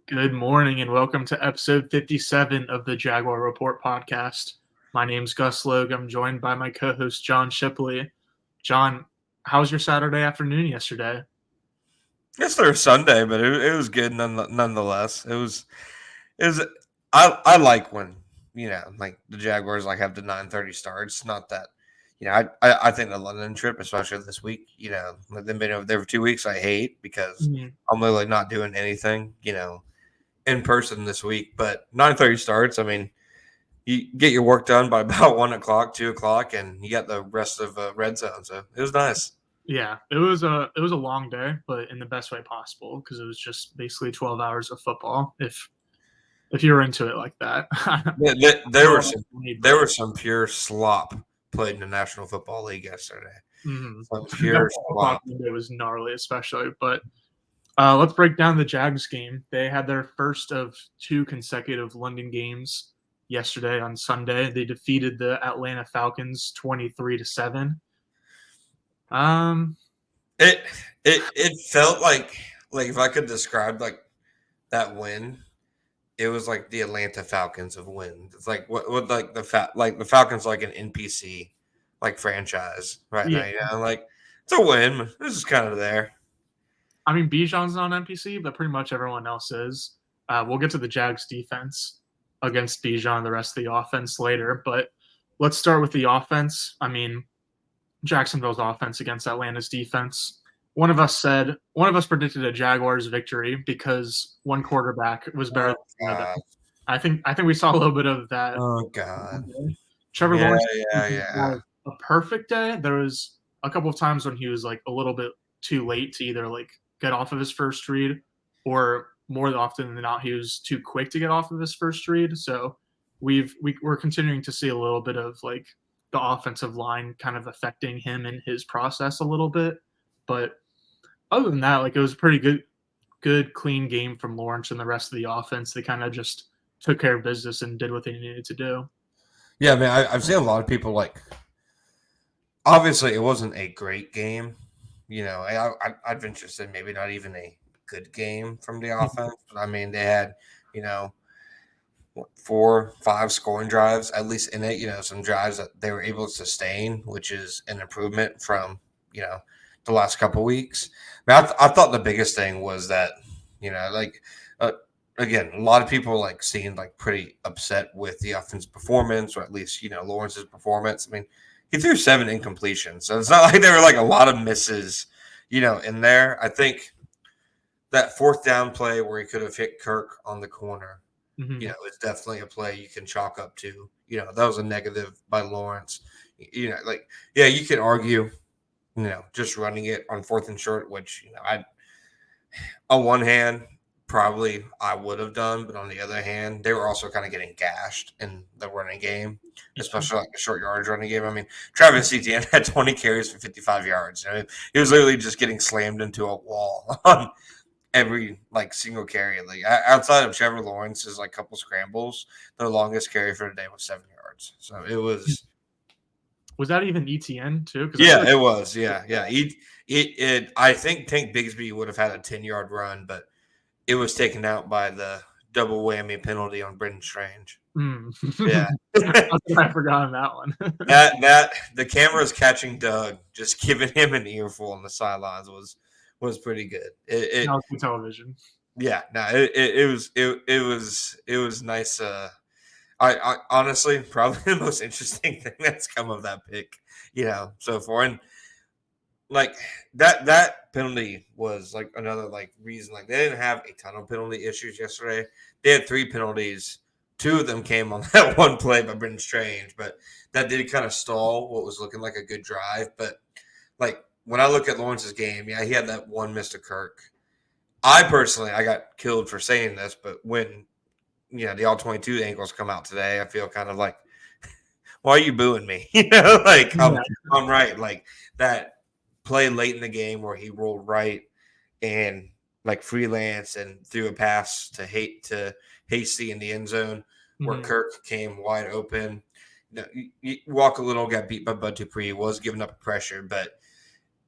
Good morning and welcome to episode 57 of the Jaguar Report podcast. My name's Gus Logue. I'm joined by my co-host John Shipley. John, how was your Saturday afternoon yesterday? Yes, there was Sunday, but it was good nonetheless. It was. I like when like the Jaguars have the 9:30 starts. Not that I think the London trip, especially this week, with them being over there for 2 weeks, I hate because I'm literally not doing anything in person this week. But 9:30 starts. I mean, you get your work done by about 1 o'clock, 2 o'clock, and you got the rest of red zone. So it was nice. Yeah, it was a long day, but in the best way possible because it was just basically 12 hours of football. If you were into it like that, Yeah, there was some pure slop played in the National Football League yesterday. Some pure slop. It was gnarly, especially. But let's break down the Jags game. They had their first of two consecutive London games yesterday on Sunday. They defeated the Atlanta Falcons 23-7. It felt like if I could describe that win, it was like the Atlanta Falcons of wins. It's like what like the Falcons like an NPC franchise right now. It's a win. This is kind of there. I mean, Bijan's not an NPC, but pretty much everyone else is. We'll get to the Jags defense against Bijan and the rest of the offense later, but let's start with the offense. I mean, Jacksonville's offense against Atlanta's defense. One of us predicted a Jaguars victory because one quarterback was better than the other. I think we saw a little bit of that. Oh God. Trevor Lawrence had a perfect day. There was a couple of times when he was a little bit too late to either get off of his first read, or more often than not he was too quick to get off of his first read. So we're continuing to see a little bit of the offensive line kind of affecting him and his process a little bit. But other than that, it was a pretty good, clean game from Lawrence and the rest of the offense. They kind of just took care of business and did what they needed to do. Yeah, I mean, I've seen a lot of people obviously it wasn't a great game. I'd venture to say maybe not even a good game from the offense. But I mean, they had, 4-5 scoring drives, at least in it, some drives that they were able to sustain, which is an improvement from, the last couple of weeks. I mean, I thought the biggest thing was that, again, a lot of people seemed pretty upset with the offense performance, or at least, Lawrence's performance. I mean, he threw 7 incompletions. So it's not like there were a lot of misses, in there. I think that fourth down play where he could have hit Kirk on the corner, it's definitely a play you can chalk up to. That was a negative by Lawrence. You can argue, just running it on 4th and short, which, on one hand, probably I would have done, but on the other hand, they were also kind of getting gashed in the running game, especially the short yardage running game. I mean, Travis Etienne had 20 carries for 55 yards. I mean, he was literally just getting slammed into a wall on every single carry. Outside of Trevor Lawrence's couple scrambles, the longest carry for the day was 7 yards. So it was. Was that even ETN too? Yeah, it was. Yeah. I think Tank Bigsby would have had a 10-yard run, but it was taken out by the double whammy penalty on Brendan Strange. Yeah. I forgot that one. that the camera's catching Doug, just giving him an earful on the sidelines was pretty good. It was good television. Yeah, no, it was nice. I honestly probably the most interesting thing that's come of that pick, so far. And that penalty was another reason. They didn't have a ton of penalty issues yesterday. They had 3 penalties. 2 of them came on that one play by Brendan Strange, but that did kind of stall what was looking like a good drive. But when I look at Lawrence's game, yeah, he had that one Mr. Kirk. I got killed for saying this, but when the all 22 ankles come out today, I feel kind of why are you booing me? I'm right. That play late in the game where he rolled right and freelance and threw a pass to Hasty in the end zone where Kirk came wide open. You walk a little, got beat by Bud Dupree, was giving up pressure, but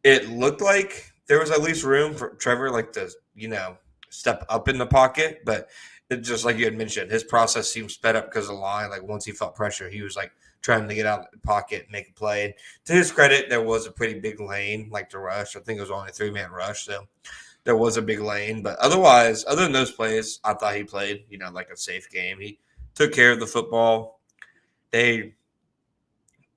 it looked like there was at least room for Trevor to step up in the pocket, but it just like you had mentioned, his process seemed sped up because of the line. Like once he felt pressure, he was like trying to get out of the pocket and make a play. And to his credit, there was a pretty big lane, like to rush. I think it was only a 3-man rush, so there was a big lane. But otherwise, other than those plays, I thought he played, like a safe game. He took care of the football. They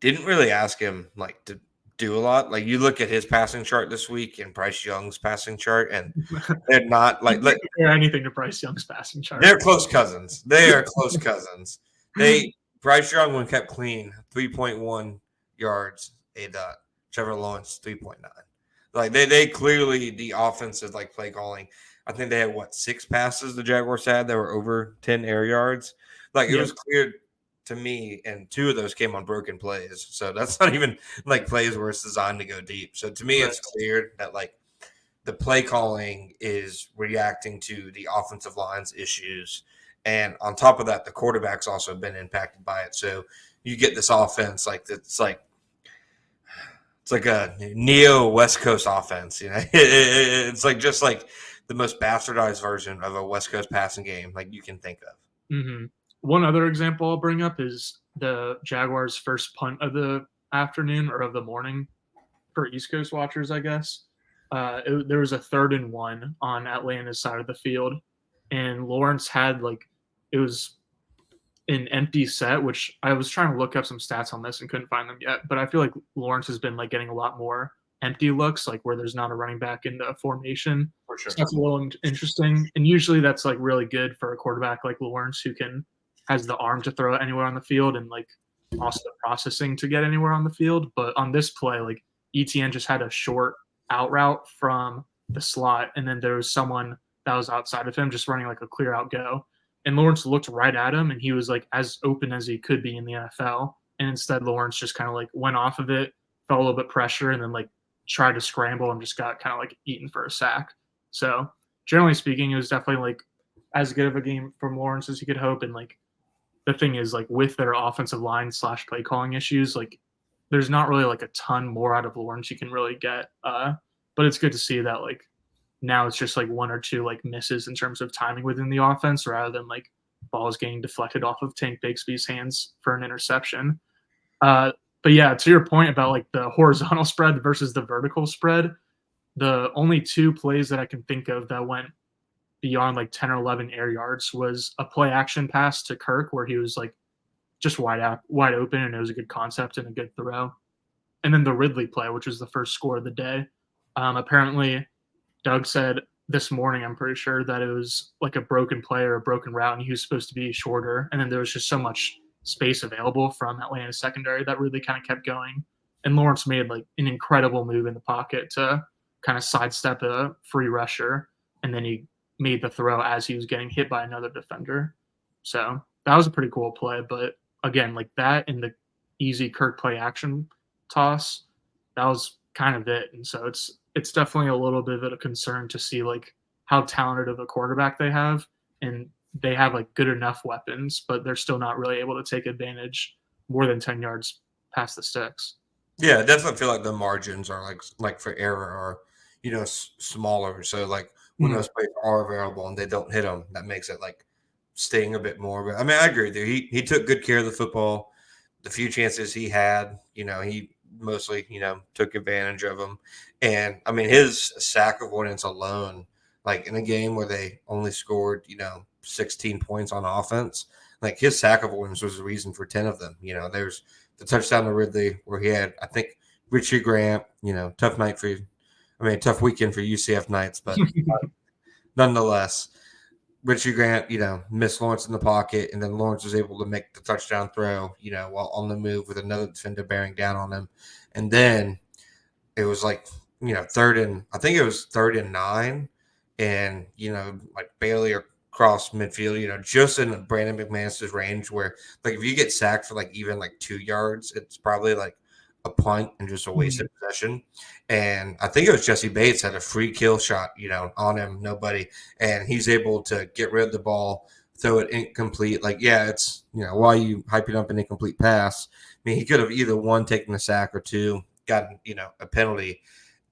didn't really ask him like to do a lot. Like you look at his passing chart this week and Bryce Young's passing chart, and they're not like anything to Bryce Young's passing chart. They're close cousins. They are close cousins. Bryce Young, when kept clean, 3.1 yards a dot. Trevor Lawrence 3.9. Like they clearly the offense is like play calling. I think they had 6 passes the Jaguars had that were over 10 air yards. Like it was clear to me, and 2 of those came on broken plays. So that's not even like plays where it's designed to go deep. So to me, it's clear that like the play calling is reacting to the offensive line's issues. And on top of that, the quarterback's also been impacted by it. So you get this offense it's like a neo West Coast offense. It's like just like the most bastardized version of a West Coast passing game like you can think of. Mm-hmm. One other example I'll bring up is the Jaguars' first punt of the afternoon or of the morning for East Coast watchers, I guess. There was a 3rd and 1 on Atlanta's side of the field, and Lawrence had it was an empty set, which I was trying to look up some stats on this and couldn't find them yet. But I feel like Lawrence has been getting a lot more empty looks, where there's not a running back in the formation. For sure. So that's a little interesting, and usually that's really good for a quarterback like Lawrence who has the arm to throw anywhere on the field and also the processing to get anywhere on the field. But on this play, ETN just had a short out route from the slot, and then there was someone that was outside of him just running a clear out go. And Lawrence looked right at him, and he was as open as he could be in the NFL. And instead, Lawrence just kind of went off of it, felt a little bit pressure, and then tried to scramble and just got kind of eaten for a sack. So generally speaking, it was definitely as good of a game from Lawrence as you could hope. And the thing is with their offensive line / play calling issues, there's not really a ton more out of Lawrence you can really get. But it's good to see that now it's just 1 or 2 misses in terms of timing within the offense rather than balls getting deflected off of Tank Bigsby's hands for an interception. But yeah, to your point about the horizontal spread versus the vertical spread, the only 2 plays that I can think of that went beyond 10 or 11 air yards was a play action pass to Kirk where he was just wide open, and it was a good concept and a good throw. And then the Ridley play, which was the first score of the day. Apparently, Doug said this morning, I'm pretty sure, that it was a broken play or a broken route, and he was supposed to be shorter. And then there was just so much space available from Atlanta's secondary that really kind of kept going. And Lawrence made an incredible move in the pocket to kind of sidestep a free rusher, and then he made the throw as he was getting hit by another defender. So that was a pretty cool play. But again, that and the easy Kirk play action toss, that was kind of it. And so it's definitely a little bit of a concern to see how talented of a quarterback they have, and they have good enough weapons, but they're still not really able to take advantage more than 10 yards past the sticks. Yeah, I definitely feel like the margins are like for error are smaller. So when those plays are available and they don't hit them, that makes it sting a bit more. But I mean, I agree with you. He took good care of the football. The few chances he had, he mostly took advantage of them. And I mean, his sack avoidance alone, in a game where they only scored 16 points on offense, his sack avoidance was the reason for 10 of them. There's the touchdown to Ridley where he had, I think, Richie Grant, tough weekend for UCF Knights, but nonetheless, Richie Grant, missed Lawrence in the pocket, and then Lawrence was able to make the touchdown throw, while on the move with another defender bearing down on him. And then it was 3rd and 9, and, barely across midfield, just in Brandon McManus's range where, if you get sacked for even 2 yards, it's probably a punt and just a wasted possession. And I think it was Jesse Bates had a free kill shot, on him, nobody. And he's able to get rid of the ball, throw it incomplete. It's, why are you hyping up an incomplete pass? I mean, he could have either 1, taken a sack, or 2, gotten, a penalty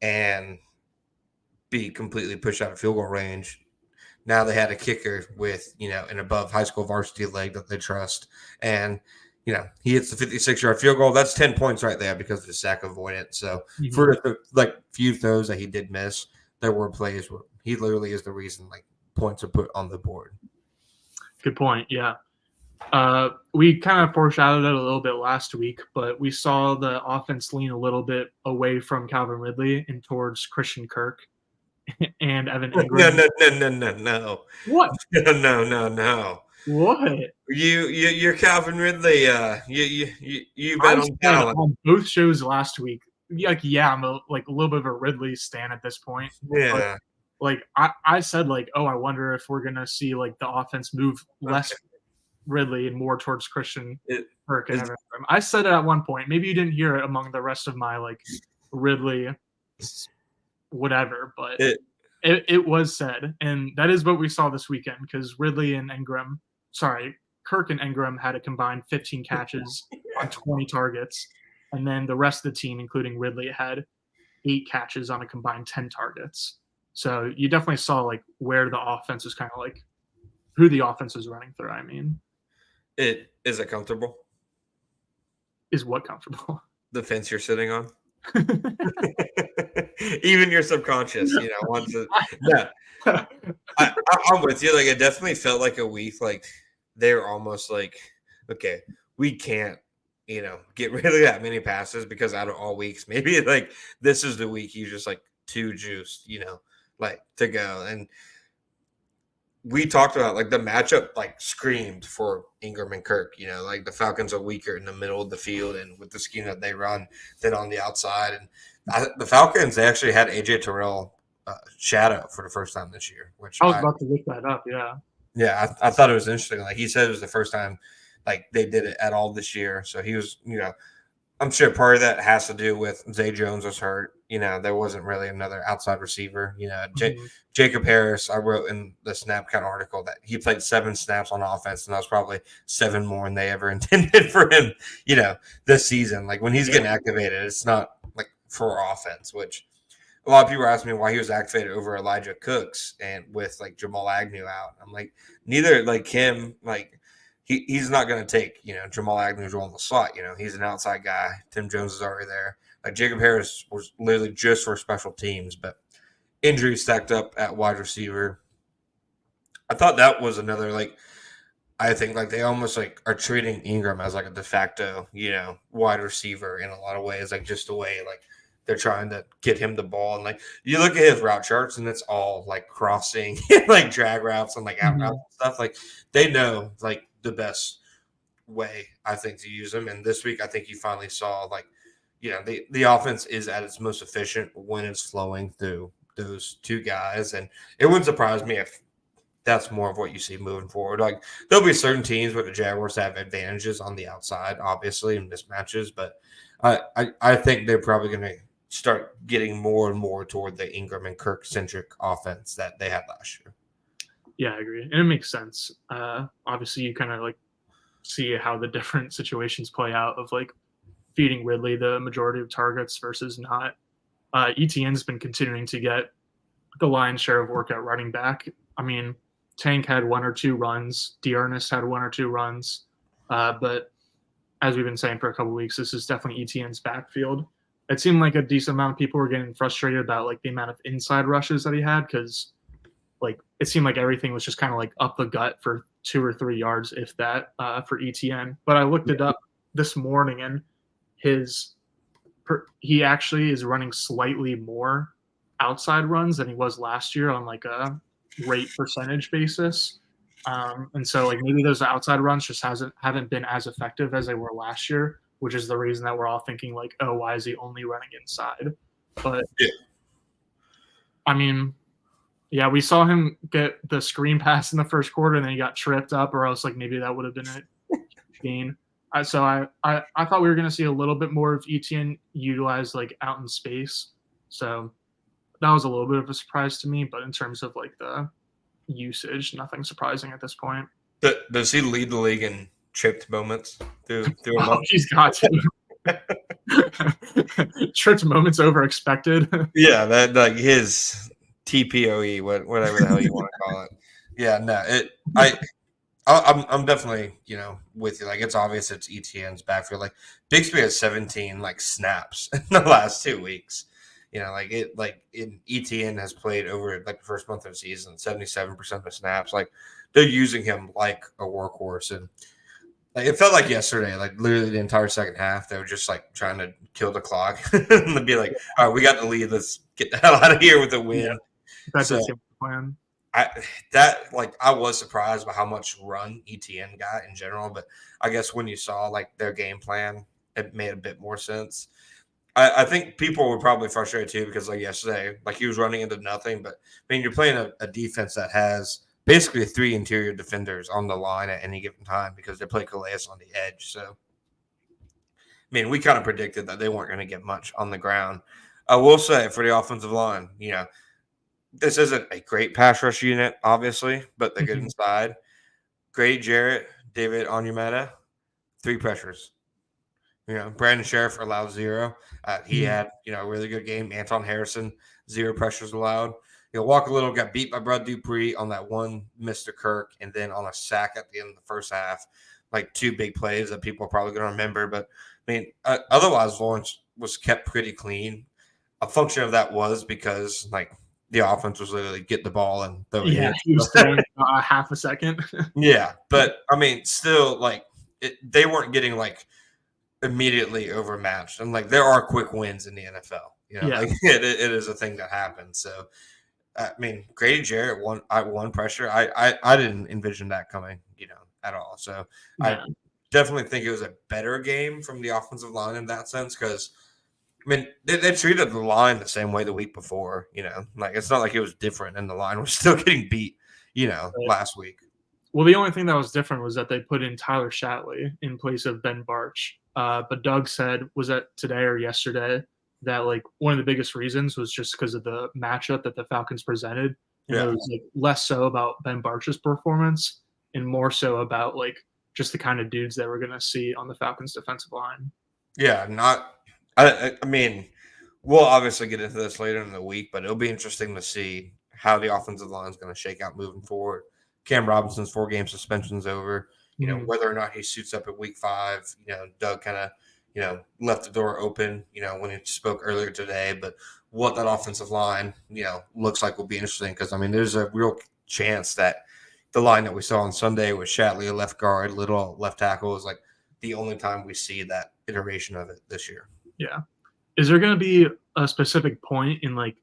and be completely pushed out of field goal range. Now they had a kicker with, an above high school varsity leg that they trust. And, he hits the 56-yard field goal. That's 10 points right there because of the sack avoidance. So for the few throws that he did miss, there were plays where he literally is the reason points are put on the board. Good point. Yeah. We kind of foreshadowed it a little bit last week, but we saw the offense lean a little bit away from Calvin Ridley and towards Christian Kirk and Evan Ingram. No. What? No. What? You're Calvin Ridley. You bet on talent. On both shows last week. I'm a little bit of a Ridley stan at this point. Yeah. But, I said I wonder if we're gonna see the offense move less Ridley and more towards Christian Kirk and Evan Ingram. I said it at one point. Maybe you didn't hear it among the rest of my Ridley whatever, but it was said, and that is what we saw this weekend because Kirk and Ingram had a combined 15 catches on 20 targets, and then the rest of the team, including Ridley, had 8 catches on a combined 10 targets. So you definitely saw where the offense is kind of who the offense is running through. I mean, is it comfortable? Is what comfortable? The fence you're sitting on. Even your subconscious, wants to. Yeah, I'm with you. It definitely felt like a week. They're almost okay, we can't, get rid of that many passes because out of all weeks, maybe this is the week you just too juiced, to go. And we talked about the matchup screamed for Ingram and Kirk. The Falcons are weaker in the middle of the field and with the scheme that they run than on the outside. And the Falcons, they actually had AJ Terrell shadow for the first time this year. Which I was about to look that up. Yeah, I thought it was interesting. He said it was the first time they did it at all this year. So he was, I'm sure part of that has to do with Zay Jones was hurt. There wasn't really another outside receiver. Jacob Harris, I wrote in the Snap Count article that he played 7 snaps on offense, and that was probably 7 more than they ever intended for him, this season. When he's getting activated, it's not for offense, which a lot of people ask me why he was activated over Elijah Cooks and with Jamal Agnew out. I'm neither him, he's not going to take, Jamal Agnew's role in the slot. He's an outside guy. Tim Jones is already there. Jacob Harris was literally just for special teams, but injuries stacked up at wide receiver. I thought that was another, I think, they almost, are treating Ingram as, a de facto, wide receiver in a lot of ways, just the way, they're trying to get him the ball. And, you look at his route charts, and it's all, crossing, drag routes and, out routes and stuff. They know, the best way, I think, to use them. And this week, I think you finally saw, the offense is at its most efficient when it's flowing through those 2 guys. And it wouldn't surprise me if that's more of what you see moving forward. There'll be certain teams where the Jaguars have advantages on the outside, obviously, in mismatches. But I think they're probably going to start getting more and more toward the Ingram and Kirk-centric offense that they had last year. Yeah, I agree. And it makes sense. Obviously, you kind of see how the different situations play out of feeding Ridley the majority of targets versus not. ETN's been continuing to get the lion's share of work at running back. I mean, Tank had 1 or 2 runs. Dearness had 1 or 2 runs. But as we've been saying for a couple of weeks, this is definitely ETN's backfield. It seemed like a decent amount of people were getting frustrated about the amount of inside rushes that he had because it seemed like everything was just kind of up the gut for 2 or 3 yards, if that, for ETN. But I looked it up this morning, and he actually is running slightly more outside runs than he was last year on a rate percentage basis. And so maybe those outside runs just haven't been as effective as they were last year, which is the reason that we're all thinking oh, why is he only running inside? But I mean, yeah, we saw him get the screen pass in the first quarter, and then he got tripped up, or else maybe that would have been a gain. So I thought we were going to see a little bit more of ETN utilized out in space. So that was a little bit of a surprise to me. But in terms of the usage, nothing surprising at this point. Does he lead the league in tripped moments through a month? He's got to. Tripped moments over expected. Yeah, that his TPOE, whatever the hell you want to call it. Yeah, no, I'm definitely, with you. Like, it's obvious it's ETN's backfield. Like, Bixby has 17 like snaps in the last 2 weeks. ETN has played over like the first month of the season, 77% of snaps. Like, they're using him like a workhorse, and like it felt like yesterday, like literally the entire second half, they were just like trying to kill the clock and they'd be like, "All right, we got the lead. Let's get the hell out of here with a win." Yeah, that So did seem the plan. I was surprised by how much run ETN got in general, but I guess when you saw like their game plan, it made a bit more sense. I think people were probably frustrated too because like yesterday, like he was running into nothing. But I mean, you're playing a defense that has basically 3 interior defenders on the line at any given time because they play Calais on the edge. So I mean, we kind of predicted that they weren't going to get much on the ground. I will say for the offensive line, this isn't a great pass rush unit, obviously, but they're good inside. Grady Jarrett, David Onyemata, 3 pressures. Brandon Sheriff allowed 0. He had, a really good game. Anton Harrison, 0 pressures allowed. Walker Little got beat by Bud Dupree on that one Mr. Kirk, and then on a sack at the end of the first half. Like 2 big plays that people are probably going to remember. But, I mean, otherwise, Lawrence was kept pretty clean. A function of that was because, like, the offense was literally get the ball and throw it. Yeah, he was throwing half a second. Yeah, but, I mean, still, like, they weren't getting, like, immediately overmatched. And, like, there are quick wins in the NFL. Like, it is a thing that happens. So, I mean, Grady Jarrett one pressure. I didn't envision that coming, at all. So, I definitely think it was a better game from the offensive line in that sense because – I mean, they treated the line the same way the week before, Like, it's not like it was different, and the line was still getting beat, last week. Well, the only thing that was different was that they put in Tyler Shatley in place of Ben Barch. But Doug said, was that today or yesterday, that, like, one of the biggest reasons was just because of the matchup that the Falcons presented. And it was, like, less so about Ben Barch's performance and more so about, like, just the kind of dudes that we're going to see on the Falcons defensive line. Yeah, I mean, we'll obviously get into this later in the week, but it'll be interesting to see how the offensive line is going to shake out moving forward. Cam Robinson's 4-game suspension's over. Whether or not he suits up at week 5, Doug kind of, left the door open, when he spoke earlier today. But what that offensive line, looks like will be interesting because, I mean, there's a real chance that the line that we saw on Sunday with Shatley, a left guard, Little left tackle, is like the only time we see that iteration of it this year. Yeah. Is there going to be a specific point in, like,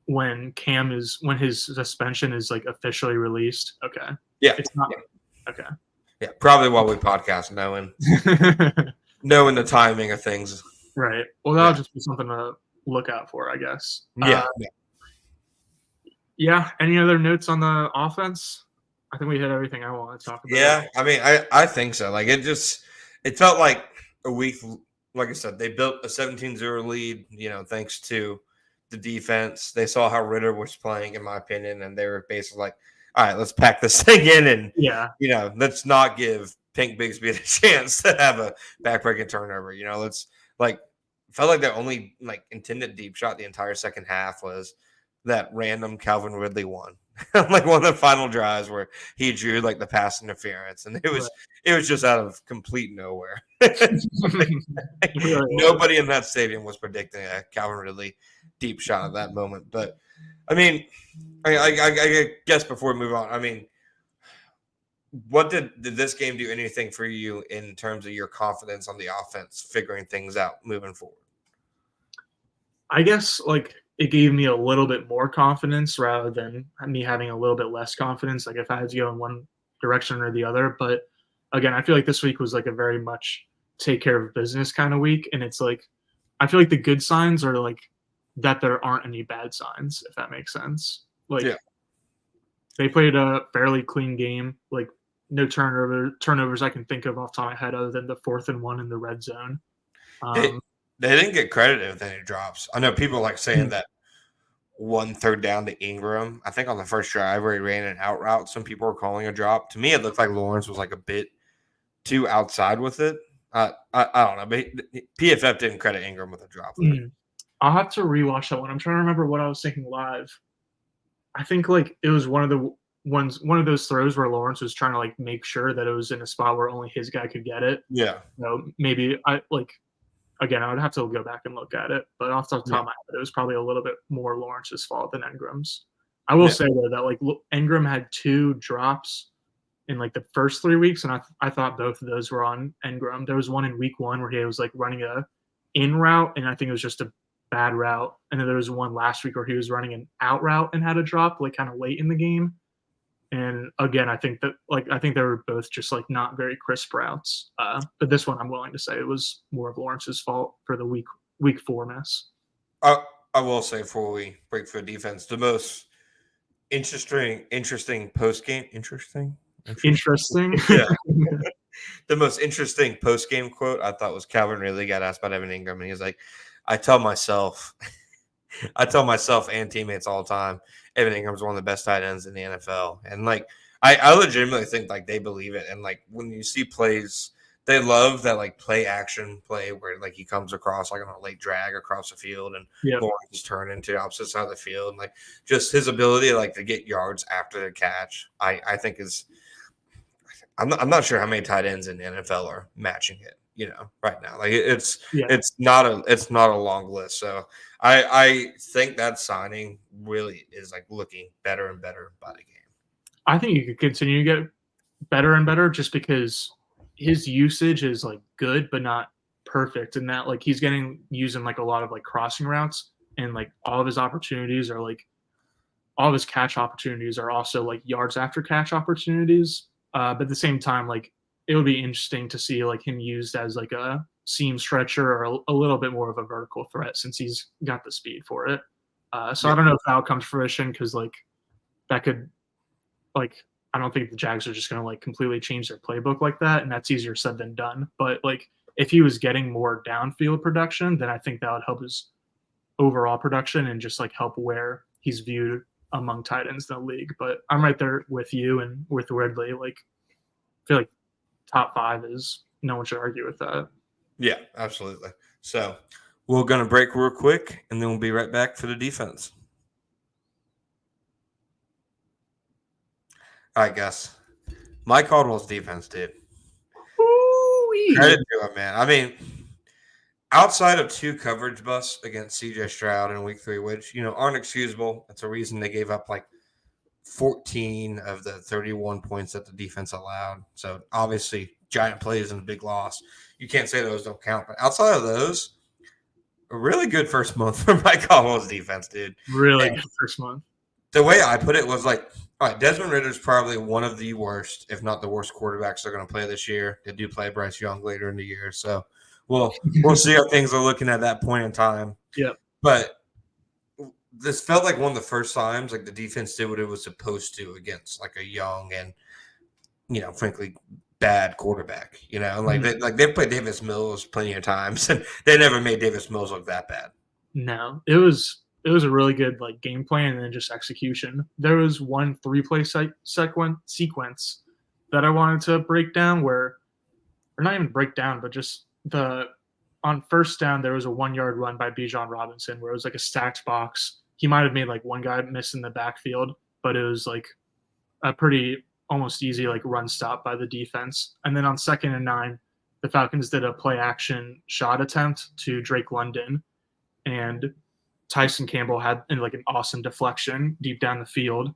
when his suspension is, like, officially released? Okay. Yeah. It's not. Yeah. Okay. Yeah. Probably while we podcast, knowing the timing of things. Right. Well, that'll just be something to look out for, I guess. Yeah. Yeah. Any other notes on the offense? I think we hit everything I want to talk about. Yeah. I mean, I think so. Like, it felt like a week. Like I said, they built a 17-0 lead, thanks to the defense. They saw how Ritter was playing, in my opinion, and they were basically like, all right, let's pack this thing in and, let's not give Pink Bigsby a chance to have a backbreaking turnover. Felt like the only, like, intended deep shot the entire second half was that random Calvin Ridley one. Like one of the final drives where he drew like the pass interference, and it was just out of complete nowhere. Nobody in that stadium was predicting a Calvin Ridley deep shot at that moment. But I mean, I guess before we move on, I mean, what did this game do anything for you in terms of your confidence on the offense figuring things out moving forward? I guess, like, it gave me a little bit more confidence rather than me having a little bit less confidence, like if I had to go in one direction or the other. But again, I feel like this week was like a very much take care of business kind of week. And it's like, I feel like the good signs are like that there aren't any bad signs, if that makes sense. Like, they played a fairly clean game, like no turnovers I can think of off the top of my head other than the 4th and 1 in the red zone. They didn't get credited with any drops. I know people like saying that 1 third down to Ingram, I think on the first drive where he ran an out route, some people were calling a drop. To me, it looked like Lawrence was like a bit too outside with it. I don't know, but PFF didn't credit Ingram with a drop. I'll have to rewatch that one. I'm trying to remember what I was thinking live. I think like it was one of the one of those throws where Lawrence was trying to like make sure that it was in a spot where only his guy could get it. Yeah. Maybe again, I would have to go back and look at it, but off the top of my head, it was probably a little bit more Lawrence's fault than Engram's. I will say though that like Engram had 2 drops in like the first 3 weeks, and I thought both of those were on Engram. There was one in week 1 where he was like running a in route, and I think it was just a bad route. And then there was one last week where he was running an out route and had a drop like kind of late in the game. And again, I think they were both just like not very crisp routes. But this one, I'm willing to say it was more of Lawrence's fault for the week 4 miss. I will say before we break for defense, the most interesting post game. Interesting. Yeah. The most interesting post game quote I thought was Calvin Ridley got asked about Evan Engram, and he was like, "I tell myself and teammates all the time, Evan Ingram's one of the best tight ends in the NFL." And like, I legitimately think like they believe it. And like when you see plays, they love that like play action play where like he comes across like on a late drag across the field and Lawrence turn into the opposite side of the field. And like just his ability like to get yards after the catch, I think is. I'm not sure how many tight ends in the NFL are matching it, right now. Like it's not a long list. So I think that signing really is like looking better and better by the game. I think you could continue to get better and better just because his usage is like good but not perfect, and that like he's getting used in like a lot of like crossing routes, and like all of his opportunities are like all of his catch opportunities are also like yards after catch opportunities. But at the same time, like it would be interesting to see like him used as like a seam stretcher or a little bit more of a vertical threat since he's got the speed for it. So I don't know if that'll come to fruition because like that could like I don't think the Jags are just going to like completely change their playbook like that, and that's easier said than done. But like if he was getting more downfield production, then I think that would help his overall production and just like help where he's viewed among tight ends in the league. But I'm right there with you and with Ridley. Like I feel like top 5 is no one should argue with that. Yeah, absolutely. So we're going to break real quick, and then we'll be right back for the defense. All right, Gus. Mike Caldwell's defense, dude. Credit to him, man. I mean, outside of 2 coverage busts against C.J. Stroud in week 3, which, aren't excusable. That's a reason they gave up like 14 of the 31 points that the defense allowed. So obviously giant plays and a big loss. You can't say those don't count. But outside of those, a really good first month for Mike Caldwell's defense, dude. Really good first month. The way I put it was like, all right, Desmond Ridder's probably one of the worst, if not the worst quarterbacks they're going to play this year. They do play Bryce Young later in the year. So we'll see how things are looking at that point in time. Yeah. But this felt like one of the first times like the defense did what it was supposed to against like a young and, frankly, bad quarterback. They played Davis Mills plenty of times, and they never made Davis Mills look that bad. No, it was a really good like game plan and then just execution. There was one 3-play sequence that I wanted to break down or not even break down, but just on first down there was a 1-yard run by Bijan Robinson where it was like a stacked box. He might have made like one guy miss in the backfield, but it was like a pretty almost easy like run stop by the defense. And then on 2nd and 9, the Falcons did a play action shot attempt to Drake London, and Tyson Campbell had like an awesome deflection deep down the field.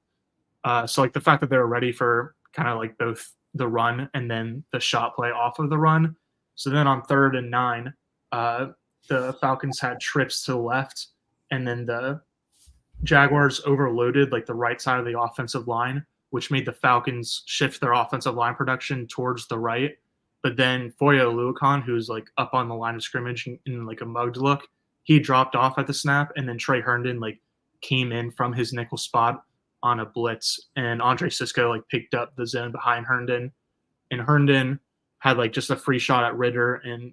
So like the fact that they were ready for kind of like both the run and then the shot play off of the run. So then on 3rd and 9, the Falcons had trips to the left, and then the Jaguars overloaded like the right side of the offensive line, which made the Falcons shift their offensive line production towards the right. But then Foye Oluokun, who's like up on the line of scrimmage in like a mugged look, he dropped off at the snap, and then Trey Herndon like came in from his nickel spot on a blitz, and Andre Sisco like picked up the zone behind Herndon, and Herndon had like just a free shot at Ridder, and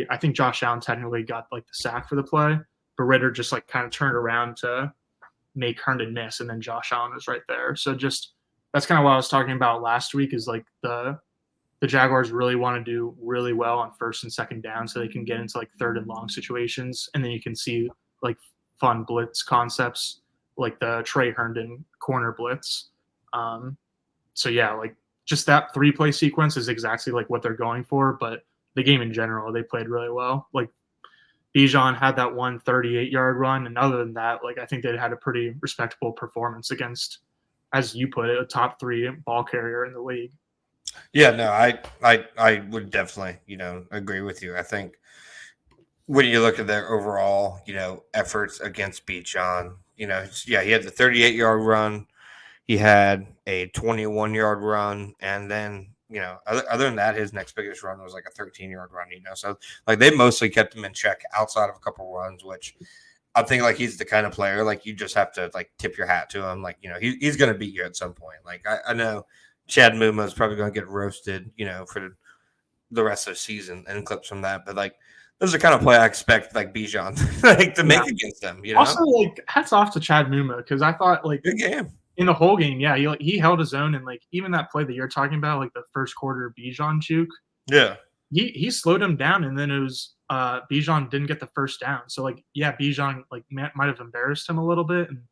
I think Josh Allen technically got like the sack for the play, but Ridder just like kind of turned around to make Herndon miss, and then Josh Allen was right there. So just that's kind of what I was talking about last week is like the Jaguars really want to do really well on 1st and 2nd down so they can get into like 3rd and long situations, and then you can see like fun blitz concepts like the Trey Herndon corner blitz. So yeah, like just that 3-play sequence is exactly like what they're going for. But the game in general, they played really well. Like Bijan had that 138-yard run, and other than that, like I think they had a pretty respectable performance against, as you put it, a top 3 ball carrier in the league. Yeah, no, I would definitely, agree with you. I think when you look at their overall, efforts against Bijan, he had the 38-yard run, he had a 21-yard run, and then other than that, his next biggest run was like a 13-yard run. So like they mostly kept him in check outside of a couple runs, which I think like he's the kind of player like you just have to like tip your hat to him. Like he's going to beat you at some point. Like I know Chad Muma is probably going to get roasted, for the rest of the season and clips from that, but like. This is the kind of play I expect, like Bijan, to make against them. Also, like hats off to Chad Muma because I thought like good game in the whole game. Yeah, he held his own, and like even that play that you're talking about, like the first quarter Bijan juke. Yeah, he slowed him down, and then it was Bijan didn't get the first down. So like yeah, Bijan like might have embarrassed him a little bit and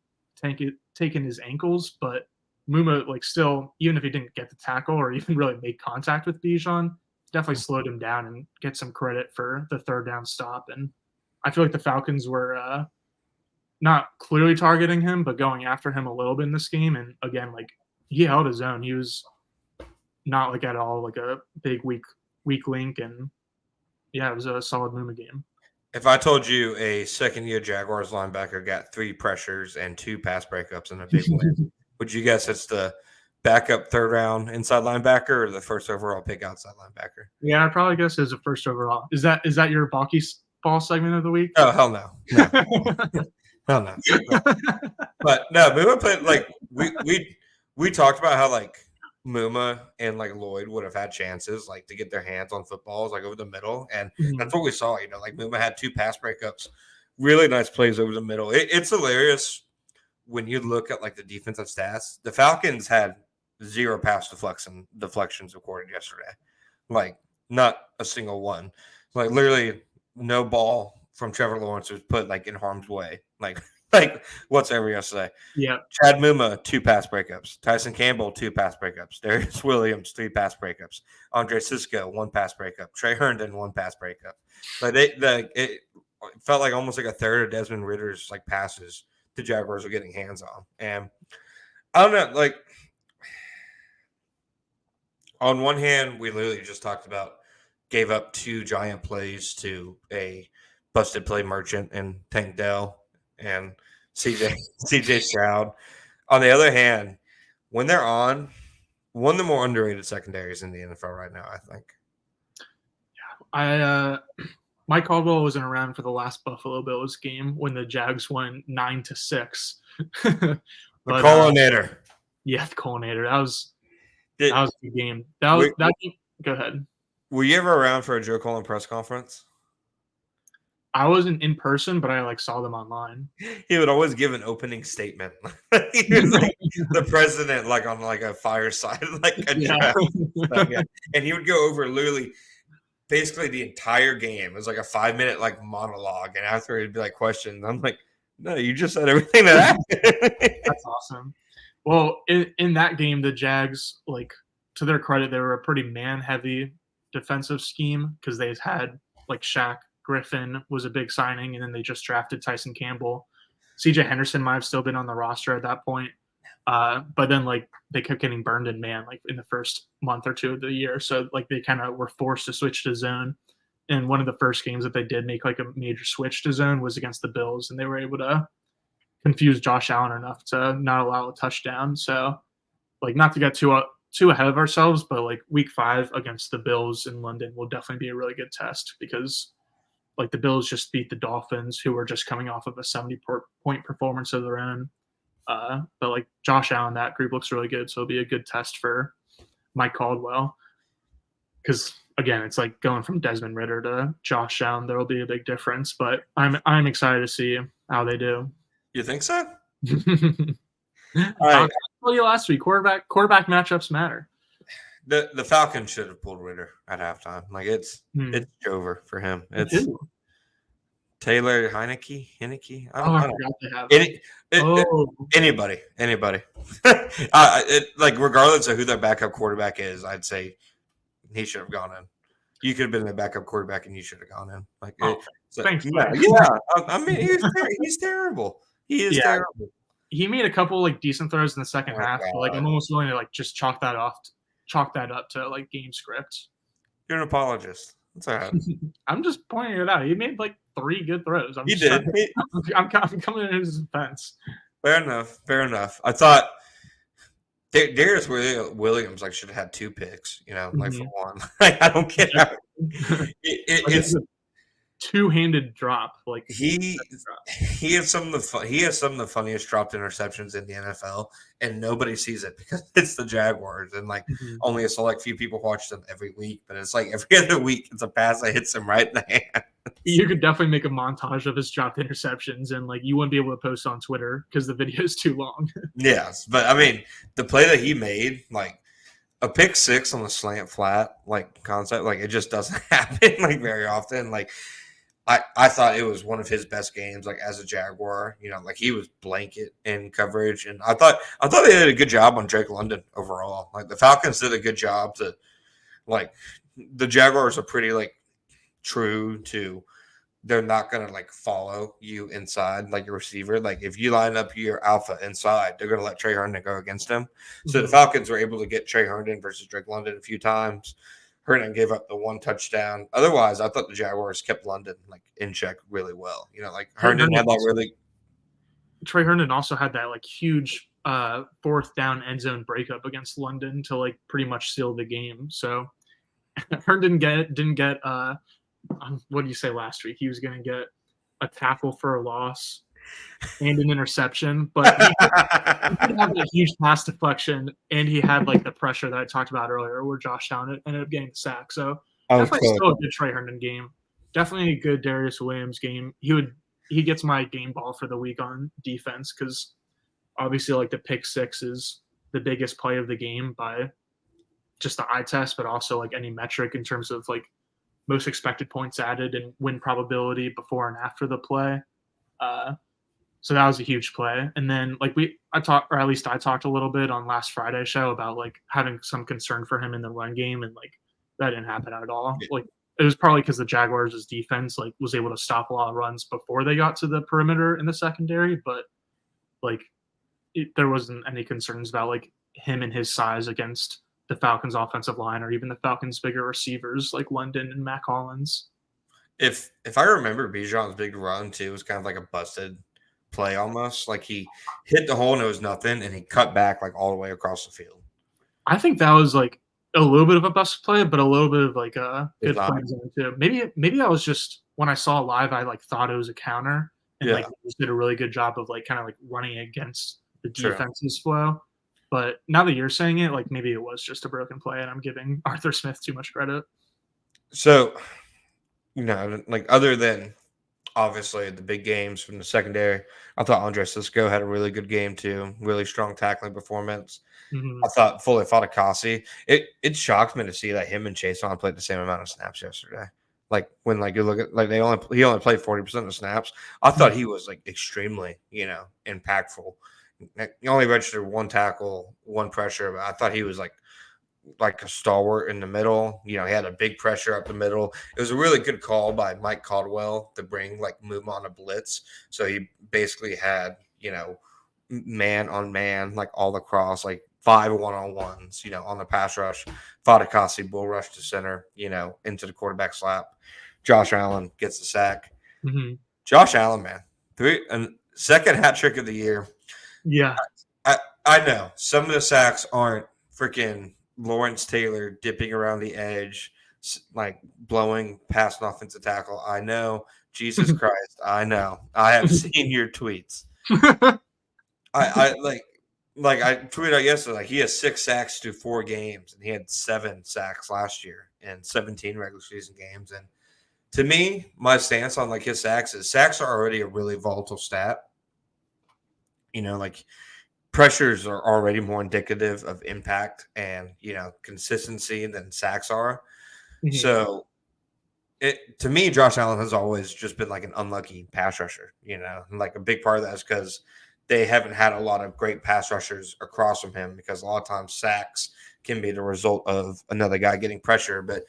taken his ankles, but Muma like still even if he didn't get the tackle or even really make contact with Bijan, definitely slowed him down and get some credit for the third down stop. And I feel like the Falcons were not clearly targeting him, but going after him a little bit in this game. And again, like he held his own. He was not like at all like a big weak link. And yeah, it was a solid Muma game. If I told you a second-year Jaguars linebacker got 3 pressures and 2 pass breakups in a big win, would you guess it's the backup third-round inside linebacker or the first overall pick outside linebacker? Yeah, I'd probably guess it's a first overall. Is that your Balky ball segment of the week? Oh, hell no. Hell no. But no, Muma played like we talked about how like Muma and like Lloyd would have had chances like to get their hands on footballs like over the middle, and that's what we saw. Like Muma had 2 pass breakups, really nice plays over the middle. It's hilarious when you look at like the defensive stats. The Falcons had 0 pass deflections recorded yesterday, like not a single one. Like literally no ball from Trevor Lawrence was put like in harm's way, like whatsoever yesterday. Yeah. Chad Muma, 2 pass breakups. Tyson Campbell, 2 pass breakups. Darius Williams, 3 pass breakups. Andre Cisco, 1 pass breakup. Trey Herndon, 1 pass breakup. But it felt like almost like a third of Desmond Ritter's like passes the Jaguars were getting hands on. And I don't know, like on one hand, we literally just talked about gave up 2 giant plays to a busted play merchant and Tank Dell and CJ Stroud. On the other hand, when they're on, one of the more underrated secondaries in the NFL right now, I think. Yeah, Mike Caldwell wasn't around for the last Buffalo Bills game when the Jags won 9-6. The Colinator. Yeah, the Colinator. That was a good game. That game, go ahead. Were you ever around for a Joe Cullen press conference? I wasn't in person, but I like saw them online. He would always give an opening statement. He was like the president, like on like a fireside, like a draft. Yeah. And he would go over literally basically the entire game. It was like a 5-minute like monologue, and after it'd be like questions. I'm like, no, you just said everything that happened. That's awesome. Well, in that game, the Jags, like to their credit, they were a pretty man-heavy defensive scheme because they had like Shaq Griffin was a big signing, and then they just drafted Tyson Campbell. CJ Henderson might have still been on the roster at that point. But then like they kept getting burned in man like in the first month or 2 of the year. So like they kind of were forced to switch to zone. And one of the first games that they did make like a major switch to zone was against the Bills, and they were able to confuse Josh Allen enough to not allow a touchdown. So like not to get too ahead of ourselves, but like week 5 against the Bills in London will definitely be a really good test because like the Bills just beat the Dolphins, who were just coming off of a 70-point performance of their own. But like Josh Allen, that group looks really good. So it'll be a good test for Mike Caldwell. Because again, it's like going from Desmond Ridder to Josh Allen. There will be a big difference, but I'm excited to see how they do. You think so? All right. I told you last week, quarterback matchups matter. The Falcons should have pulled Ridder at halftime. Like it's over for him. Taylor Heineke. I Oh, I don't know. forgot they have. Any, Oh, anybody. Like regardless of who their backup quarterback is, I'd say he should have gone in. You could have been the backup quarterback, and you should have gone in. thanks, Yeah, buddy. yeah. I mean, he's terrible. He is Yeah, terrible. he made a couple like decent throws in the second Oh half, but like God, I'm almost willing to like just chalk that up to like game script. you're an apologist. That's all right. I'm just pointing it out. He made like 3 good throws. I'm He just trying did. to, I'm coming in his defense. Fair enough. Fair enough. I thought Darius Williams like should have had 2 picks. You know, like for Mhm. one. Like I don't get how It's it's a two-handed drop. Like he he has some of the funniest dropped interceptions in the NFL, and nobody sees it because it's the Jaguars, and like Mhm. only a select few people watch them every week. But it's like every other week, it's a pass that hits him right in the hand. You could definitely make a montage of his dropped interceptions, and like you wouldn't be able to post on Twitter because the video is too long. Yes, but I mean the play that he made, like a pick six on the slant flat, like concept, like it just doesn't happen like very often. Like I thought it was one of his best games, like as a Jaguar. You know, like he was blanket in coverage, and I thought they did a good job on Drake London overall. Like the Falcons did a good job to like the Jaguars are pretty like true to they're not gonna like follow you inside like your receiver. Like if you line up your alpha inside, they're gonna let Trey Herndon go against him. So the Mhm. Falcons were able to get Trey Herndon versus Drake London a few times. Herndon gave up the 1 touchdown. Otherwise, I thought the Jaguars kept London like in check really well. You know, like Herndon had that really Trey Herndon also had that like huge 4th down end zone breakup against London to like pretty much seal the game. So Herndon didn't get what did you say last week? He was going to get a tackle for a loss and an interception, but he did have a huge pass deflection, and he had like the pressure that I talked about earlier, where Josh Allen ended up getting the sack. So definitely okay. still a good Trey Herndon game. Definitely a good Darius Williams game. He gets my game ball for the week on defense because obviously like the pick six is the biggest play of the game by just the eye test, but also like any metric in terms of like most expected points added and win probability before and after the play. Uh, so that was a huge play. And then like I talked, or at least I talked a little bit on last Friday's show about like having some concern for him in the run game, and like that didn't happen at all. Like it was probably because the Jaguars' defense like was able to stop a lot of runs before they got to the perimeter in the secondary, but like there wasn't any concerns about like him and his size against the Falcons' offensive line or even the Falcons' bigger receivers like London and Mac Hollins. If I remember Bijan's big run too, it was kind of like a busted play almost. Like he hit the hole and it was nothing, and he cut back like all the way across the field. I think that was like a little bit of a bust play, but a little bit of like a It's good not. play zone too. Maybe that was just when I saw it live, I like thought it was a counter, and like Yeah, just did a really good job of like kind of like running against the true. defense's flow. But now that you're saying it, like maybe it was just a broken play, and I'm giving Arthur Smith too much credit. So, you know, like other than obviously the big games from the secondary, I thought Andre Cisco had a really good game too. Really strong tackling performance. Mm-hmm. I thought fully Fatakasi. It shocked me to see that him and Chason played the same amount of snaps yesterday. Like when like you look at like he only played 40% of the snaps. I thought he was like extremely, you know, impactful. He only registered 1 tackle, 1 pressure, but I thought he was like a stalwart in the middle. You know, he had a big pressure up the middle. It was a really good call by Mike Caldwell to bring like move on a blitz. So he basically had, you know, man on man, like all across, like 5 1-on-1s, you know, on the pass rush. Fatakasi bull rush to center, you know, into the quarterback slap. Josh Allen gets the sack. Mm-hmm. Josh Allen, man, second hat trick of the year. Yeah. I know some of the sacks aren't freaking Lawrence Taylor dipping around the edge, like blowing past an offensive tackle. I know. Jesus Christ. I know. I have seen your tweets. I I tweeted out yesterday, like he has 6 sacks through 4 games, and he had 7 sacks last year in 17 regular season games. And to me, my stance on like his sacks is sacks are already a really volatile stat. You know, like pressures are already more indicative of impact and, you know, consistency than sacks are. Mm-hmm. So to me, Josh Allen has always just been like an unlucky pass rusher, and like a big part of that is because they haven't had a lot of great pass rushers across from him because a lot of times sacks can be the result of another guy getting pressure. But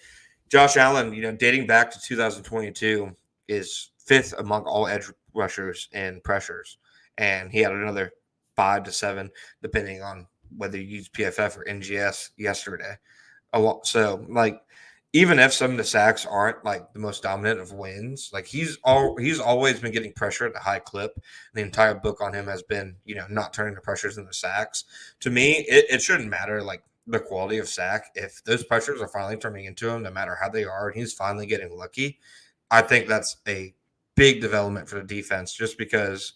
Josh Allen, dating back to 2022, is fifth among all edge rushers in pressures, and he had another 5 to 7, depending on whether you use PFF or NGS yesterday. So like even if some of the sacks aren't like the most dominant of wins, like he's always been getting pressure at a high clip. The entire book on him has been, not turning the pressures into sacks. To me, it shouldn't matter like the quality of sack. If those pressures are finally turning into him, no matter how they are, and he's finally getting lucky, I think that's a big development for the defense just because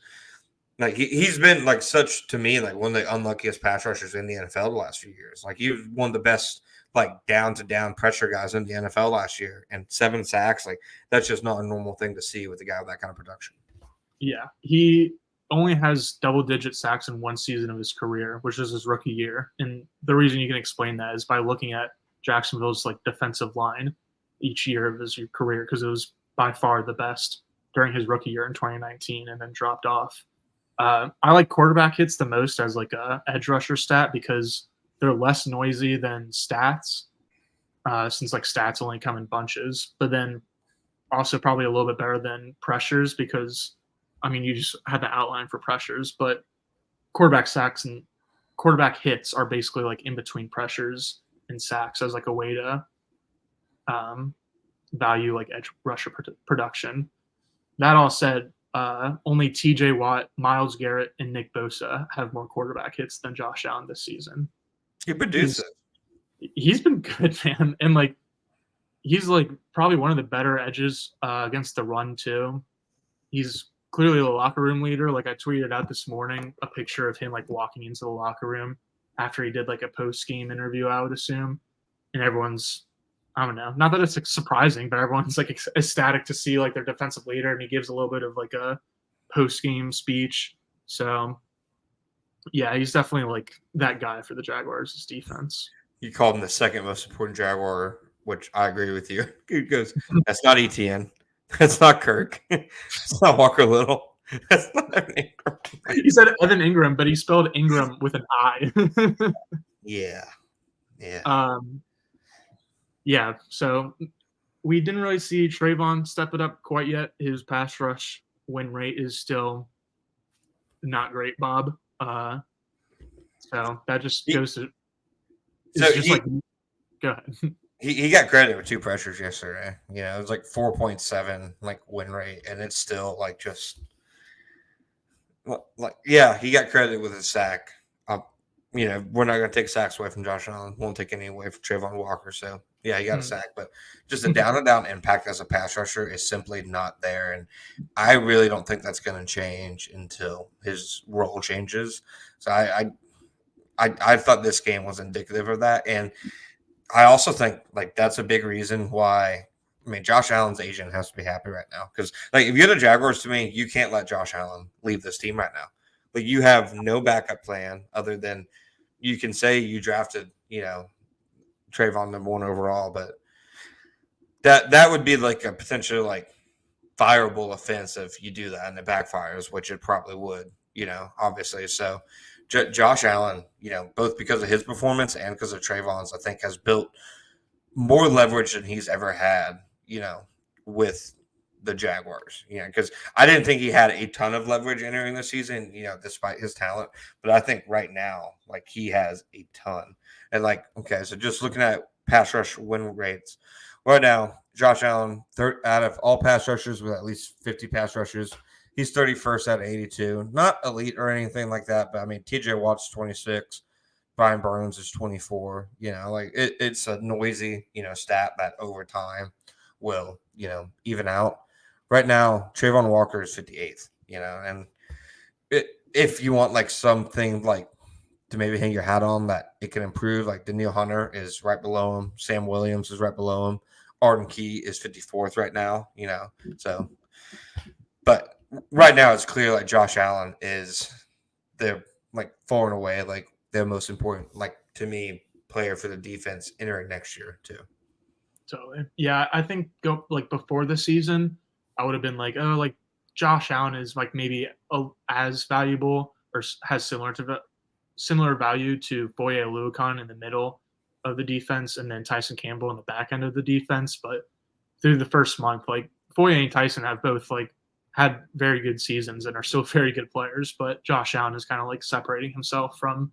like he's been like such to me like one of the unluckiest pass rushers in the NFL the last few years. Like he was one of the best like down to down pressure guys in the NFL last year, and 7 sacks. Like that's just not a normal thing to see with a guy with that kind of production. Yeah, he only has double-digit sacks in one season of his career, which is his rookie year. And the reason you can explain that is by looking at Jacksonville's like defensive line each year of his career, because it was by far the best during his rookie year in 2019, and then dropped off. I like quarterback hits the most as like a edge rusher stat because they're less noisy than stats, since like stats only come in bunches. But then also probably a little bit better than pressures because, I mean, you just had the outline for pressures, but quarterback sacks and quarterback hits are basically like in between pressures and sacks as like a way to value like edge rusher production. That all said, only T.J. Watt, Myles Garrett, and Nick Bosa have more quarterback hits than Josh Allen this season. He produces. He's been good, man, and like he's like probably one of the better edges against the run too. He's clearly the locker room leader. Like I tweeted out this morning a picture of him like walking into the locker room after he did like a post game interview, I would assume, and everyone's, I don't know, not that it's like surprising, but everyone's like ecstatic to see like their defensive leader, and he gives a little bit of like a post game speech. So yeah, he's definitely like that guy for the Jaguars' defense. You called him the second most important Jaguar, which I agree with you. He goes, that's not ETN. That's not Kirk. It's not Walker Little. That's not Evan Ingram. He said Evan Ingram, but he spelled Ingram with an I. Yeah. Yeah. So we didn't really see Trayvon step it up quite yet. His pass rush win rate is still not great, Bob. So that just goes to. So go ahead. He got credit with 2 pressures yesterday. It was like 4.7 like win rate, and it's still like just like yeah, he got credit with his sack. We're not going to take sacks away from Josh Allen. Won't take any away from Trayvon Walker. So yeah, he got a sack, but just a down and down impact as a pass rusher is simply not there, and I really don't think that's going to change until his role changes. So I thought this game was indicative of that, and I also think like that's a big reason why. I mean, Josh Allen's agent has to be happy right now because, like, if you're the Jaguars, to me, you can't let Josh Allen leave this team right now. Like, you have no backup plan other than you can say you drafted, Trayvon #1 overall, but that would be like a potential like fireable offense if you do that and it backfires, which it probably would, obviously. So Josh Allen, both because of his performance and because of Trayvon's, I think has built more leverage than he's ever had, with the Jaguars, because I didn't think he had a ton of leverage entering the season, despite his talent. But I think right now, like he has a ton. And like, okay, so just looking at pass rush win rates right now, Josh Allen, out of all pass rushers with at least 50 pass rushes, he's 31st out of 82. Not elite or anything like that, but I mean, TJ Watt's 26. Brian Burns is 24. Like it's a noisy, stat that over time will, even out. Right now, Trayvon Walker is 58th, and if you want like something like to maybe hang your hat on that it can improve, like Daniil Hunter is right below him. Sam Williams is right below him. Arden Key is 54th right now, so but right now it's clear like Josh Allen is the like far and away like the most important, like to me, player for the defense entering next year too. Totally. Yeah, I think before the season, I would have been like, oh, like Josh Allen is like maybe as valuable or has similar value to Foye Oluokun in the middle of the defense, and then Tyson Campbell in the back end of the defense. But through the first month, like Foye and Tyson have both like had very good seasons and are still very good players. But Josh Allen is kind of like separating himself from,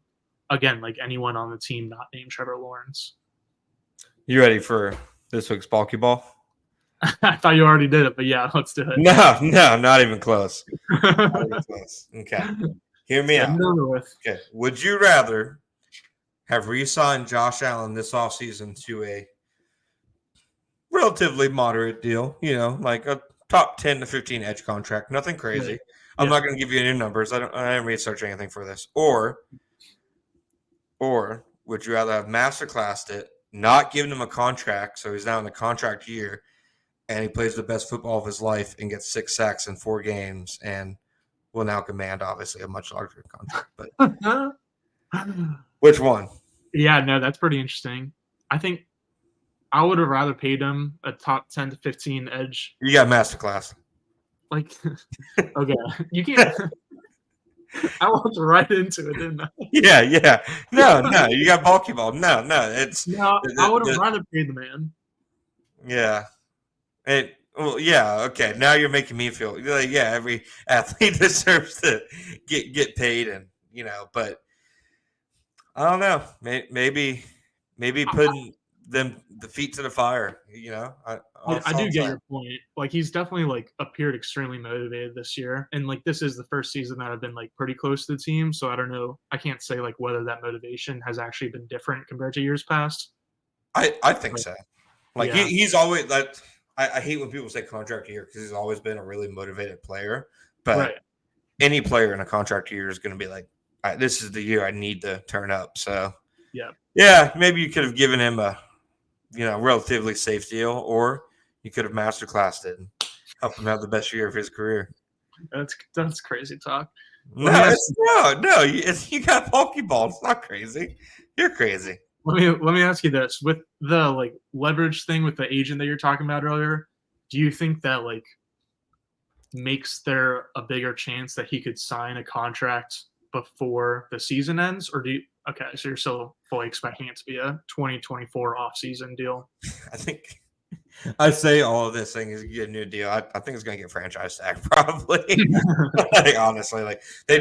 again, like anyone on the team not named Trevor Lawrence. You ready for this week's Balky Ball? I thought you already did it, but yeah, let's do it. No, not even close. Not even close. Okay. Hear me out. Okay. Would you rather have re-signed Josh Allen this offseason to a relatively moderate deal, like a top 10 to 15 edge contract, nothing crazy. Yeah. I'm not going to give you any numbers. I didn't research anything for this. Or would you rather have masterclassed it, not giving him a contract, so he's now in the contract year, and he plays the best football of his life and gets 6 sacks in 4 games and will now command, obviously, a much larger contract. But which one? Yeah, no, that's pretty interesting. I think I would have rather paid him a top 10 to 15 edge. You got masterclass. Like, okay. You can't. I walked right into it, didn't I? Yeah. No, you got Balky Ball. No, it's. No, I would have rather paid the man. Yeah. Okay. Now you're making me feel like, yeah, every athlete deserves to get paid, and but I don't know. Maybe putting the feet to the fire. I do get your point. Like, he's definitely like appeared extremely motivated this year, and like this is the first season that I've been like pretty close to the team, so I don't know. I can't say like whether that motivation has actually been different compared to years past. I think so. Like he's always like. I hate when people say contract year because he's always been a really motivated player. But any player in a contract year is going to be like, this is the year I need to turn up. So, maybe you could have given him a, relatively safe deal, or you could have masterclassed it and helped him have the best year of his career. That's crazy talk. You got Balky Ball. It's not crazy. You're crazy. Let me ask you this: with the like leverage thing with the agent that you're talking about earlier, do you think that like makes there a bigger chance that he could sign a contract before the season ends, or so you're still fully expecting it to be a 2024 off-season deal? I think I say all of this thing is get a new deal. I think it's going to get franchise tag probably. Honestly, like they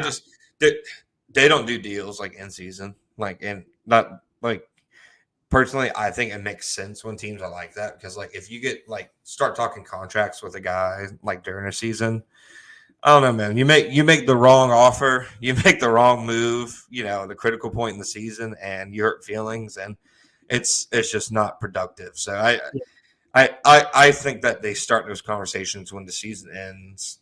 don't do deals like in season, like and not like. Personally, I think it makes sense when teams are like that because, like, if you get start talking contracts with a guy like during a season, I don't know, man. You make the wrong offer, you make the wrong move, the critical point in the season, and you hurt feelings, and it's just not productive. So I think that they start those conversations when the season ends,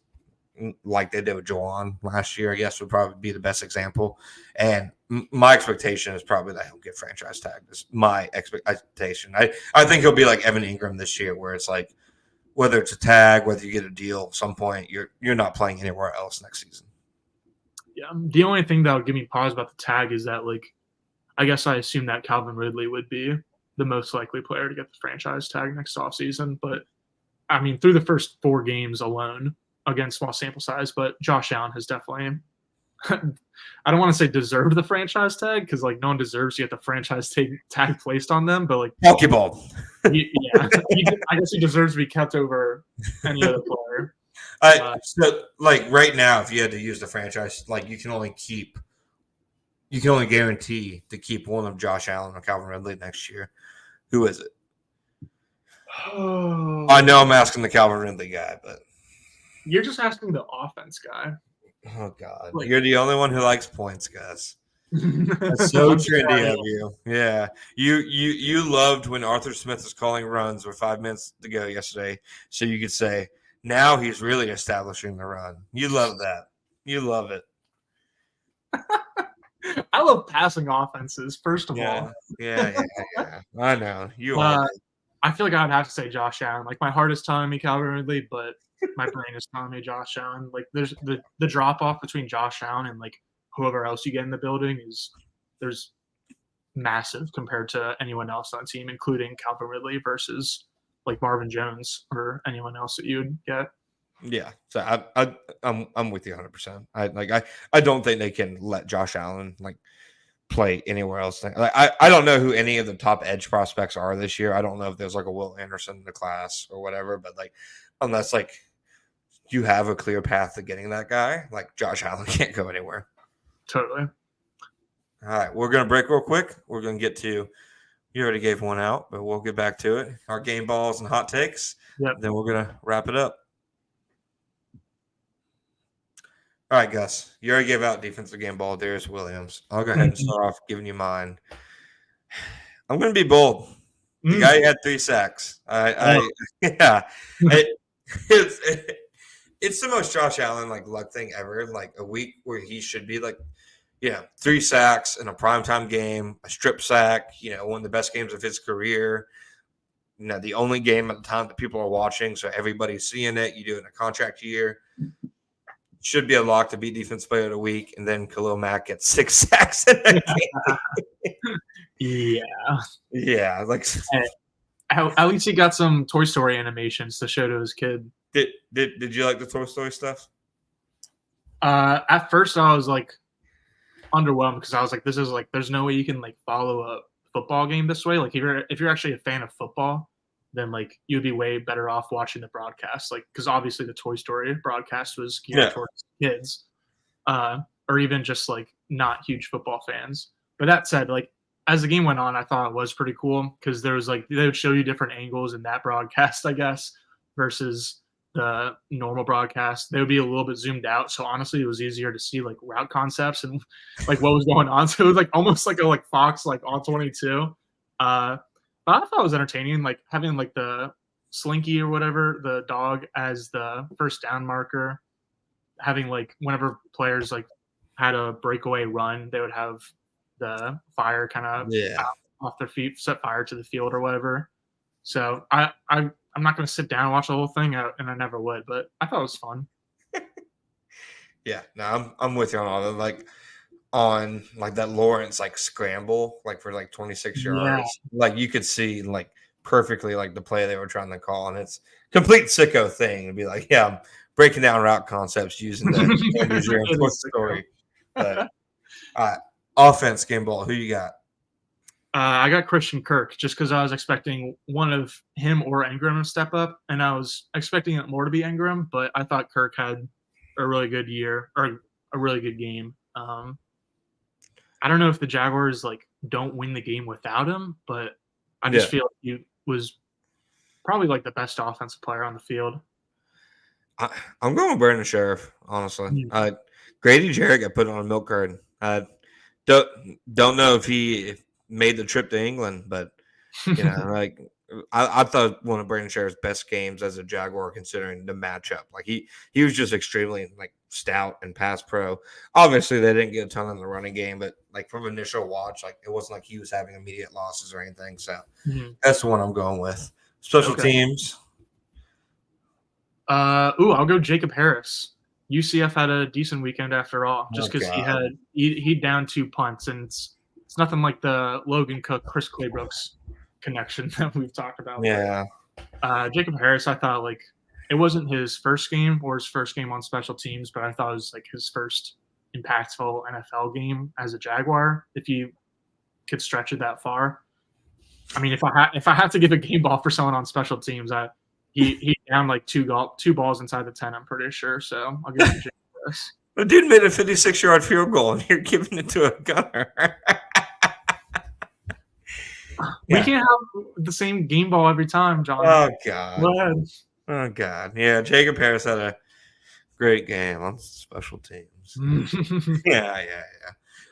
like they did with Juwan last year. I guess would probably be the best example. And my expectation is probably that he'll get franchise tagged. Is my expectation. I think he'll be like Evan Ingram this year, where it's like whether it's a tag, whether you get a deal at some point, you're not playing anywhere else next season. Yeah, the only thing that would give me pause about the tag is that I guess I assume that Calvin Ridley would be the most likely player to get the franchise tag next offseason. But I mean, through the first 4 games alone, again, small sample size, but Josh Allen has definitely I don't want to say deserved the franchise tag because no one deserves to get the franchise tag placed on them, but Pokeball. I guess he deserves to be kept over any other player. So right now, if you had to use the franchise, you can only guarantee to keep one of Josh Allen or Calvin Ridley next year. Who is it? I know I'm asking the Calvin Ridley guy, but you're just asking the offense guy. Oh God, you're the only one who likes points, Gus. That's so trendy of you. Yeah, you loved when Arthur Smith was calling runs with 5 minutes to go yesterday, so you could say now he's really establishing the run. You love that. You love it. I love passing offenses. First of all, yeah. I know you are. I feel like I'd have to say Josh Allen. My heart is telling me Calvin Ridley, but my brain is telling me Josh Allen. There's the drop off between Josh Allen and whoever else you get in the building is there's massive compared to anyone else on the team, including Calvin Ridley versus like Marvin Jones or anyone else that you'd get. Yeah, so I'm with you 100%. I don't think they can let Josh Allen like play anywhere else. Like, I don't know who any of the top edge prospects are this year. I don't know if there's like a Will Anderson in the class or whatever, but like unless like you have a clear path to getting that guy, like Josh Allen can't go anywhere. Totally. All right, we're gonna break real quick. We're gonna get to you already gave one out, but we'll get back to it. Our game balls and hot takes. Yep. Then we're gonna wrap it up. All right, Gus. You already gave out defensive game ball, Darius Williams. I'll go ahead and start off giving you mine. I'm going to be bold. The guy had 3 sacks. Yeah. It's the most Josh Allen like luck thing ever. Like a week where he should be like, 3 sacks in a primetime game, a strip sack. One of the best games of his career. The only game at the time that people are watching, so everybody's seeing it. You do it in a contract year. Should be a lock to be defense player of the week, and then Khalil Mack gets 6 sacks in that game. Yeah. Like at least he got some Toy Story animations to show to his kid. Did you like the Toy Story stuff? At first, I was like underwhelmed because I was like, "This is like, there's no way you can like follow a football game this way. Like, if you're actually a fan of football, then like you'd be way better off watching the broadcast. Like, because obviously the Toy Story broadcast was geared towards kids, or even just like not huge football fans. But that said, like as the game went on, I thought it was pretty cool because there was like they would show you different angles in that broadcast, I guess, versus the normal broadcast. They would be a little bit zoomed out, so honestly, it was easier to see like route concepts and like what was going on. So it was like almost like a Fox like all 22. But I thought it was entertaining, like having like the Slinky or whatever, the dog as the first down marker, having like whenever players like had a breakaway run, they would have the fire kind of off their feet, set fire to the field or whatever. So I'm not going to sit down and watch the whole thing, and I never would, but I thought it was fun. Yeah, no, I'm with you on all that. Like on like that Lawrence like scramble like for like 26 yards, like you could see like perfectly like the play they were trying to call, and it's complete sicko thing to be like, I'm breaking down route concepts using the Toy Story. But offense game ball, who you got? I got Christian Kirk just because I was expecting one of him or Ingram to step up, and I was expecting it more to be Ingram, but I thought Kirk had a really good year or a really good game. I don't know if the Jaguars like don't win the game without him, but I just feel like he was probably like the best offensive player on the field. I'm going with Brandon Sheriff, honestly. Grady Jarrett got put on a milk carton. Don't know if he made the trip to England, but like I thought one of Brandon Sheriff's best games as a Jaguar, considering the matchup. Like he was just extremely like stout and pass pro. Obviously, they didn't get a ton in the running game, but like from initial watch, like it wasn't like he was having immediate losses or anything. So that's the one I'm going with. Special teams. I'll go Jacob Harris. UCF had a decent weekend after all, just because he downed 2 punts, and it's nothing like the Logan Cook, Chris Claybrooks connection that we've talked about. Yeah. Jacob Harris, I thought like it wasn't his first game or his first game on special teams, but I thought it was like his first impactful NFL game as a Jaguar, if you could stretch it that far. I mean, if I have to give a game ball for someone on special teams, he downed like two balls inside the 10, I'm pretty sure. So I'll give it to Jacob Harris. The dude made a 56-yard field goal, and you're giving it to a gunner. We can't have the same game ball every time, John. Oh, God. Go ahead. Oh, God. Yeah, Jacob Harris had a great game on special teams. Yeah.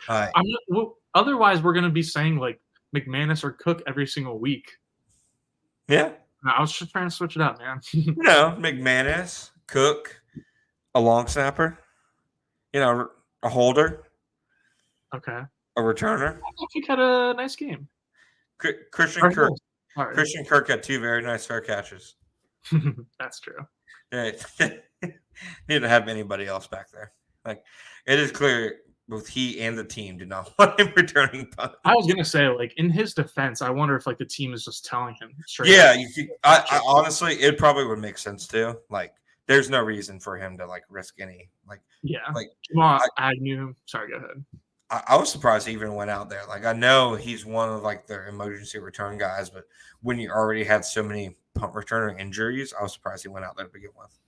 All right. Otherwise, we're going to be saying, like, McManus or Cook every single week. Yeah. No, I was just trying to switch it up, man. McManus, Cook, a long snapper, a holder. Okay. A returner. I thought he had a nice game. Christian Kirk. Right. Christian Kirk had 2 very nice fair catches. That's true. Yeah. Need to have anybody else back there. Like, it is clear both he and the team do not want him returning punts. I was gonna say, like, in his defense, I wonder if like the team is just telling him straight. Yeah, I honestly, it probably would make sense too. Like, there's no reason for him to like risk any Agnew. Sorry, go ahead. I was surprised he even went out there. Like, I know he's one of like their emergency return guys, but when you already had so many punt returner injuries, I was surprised he went out there to begin with.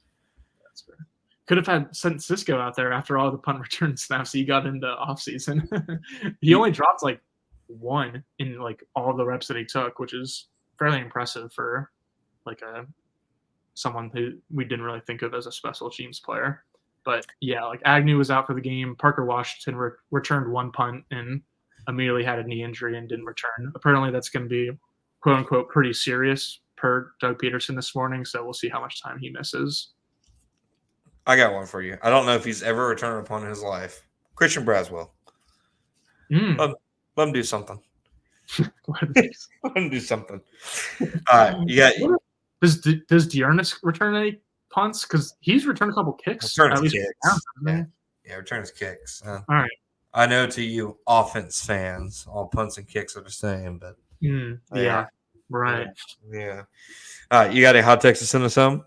That's fair. Could have had sent Cisco out there after all the punt return snaps he got into offseason. He only dropped like one in like all the reps that he took, which is fairly impressive for like someone who we didn't really think of as a special teams player. But yeah, like Agnew was out for the game. Parker Washington returned one punt and immediately had a knee injury and didn't return. Apparently that's going to be quote unquote pretty serious per Doug Peterson this morning. So we'll see how much time he misses. I got one for you. I don't know if he's ever returned a punt in his life. Christian Braswell. Let him do something. Let him do something. Does Dearness return any punts? Because he's returned a couple kicks. Return his kicks. Yeah, return his kicks. All right. I know to you offense fans, all punts and kicks are the same, but yeah, right. Yeah. You got any hot takes to send us home?